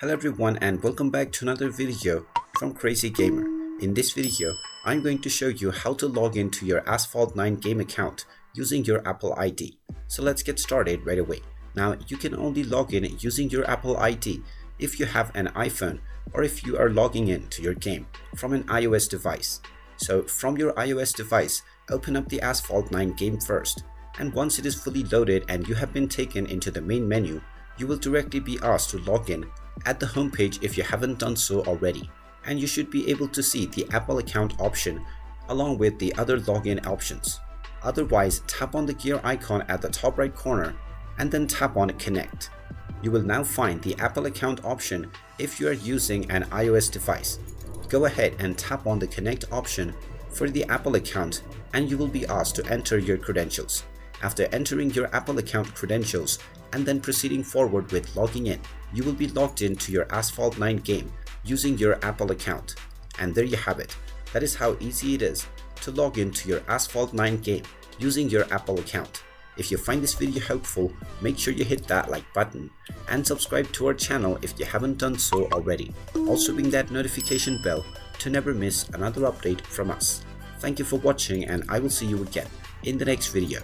Hello everyone and welcome back to another video from Crazy Gamer. In this video, I'm going to show you how to log into your Asphalt 9 game account using your Apple ID. So let's get started right away. Now you can only log in using your Apple ID if you have an iPhone or if you are logging in to your game from an iOS device. So from your iOS device, open up the Asphalt 9 game first, and once it is fully loaded and you have been taken into the main menu, you will directly be asked to log in at the home page if you haven't done so already, and you should be able to see the Apple account option along with the other login options. Otherwise, tap on the gear icon at the top right corner and then tap on Connect. You will now find the Apple account option if you are using an iOS device. Go ahead and tap on the Connect option for the Apple account and you will be asked to enter your credentials. After entering your Apple account credentials and then proceeding forward with logging in, you will be logged into your Asphalt 9 game using your Apple account. And there you have it. That is how easy it is to log into your Asphalt 9 game using your Apple account. If you find this video helpful, make sure you hit that like button and subscribe to our channel if you haven't done so already. Also ring that notification bell to never miss another update from us. Thank you for watching and I will see you again in the next video.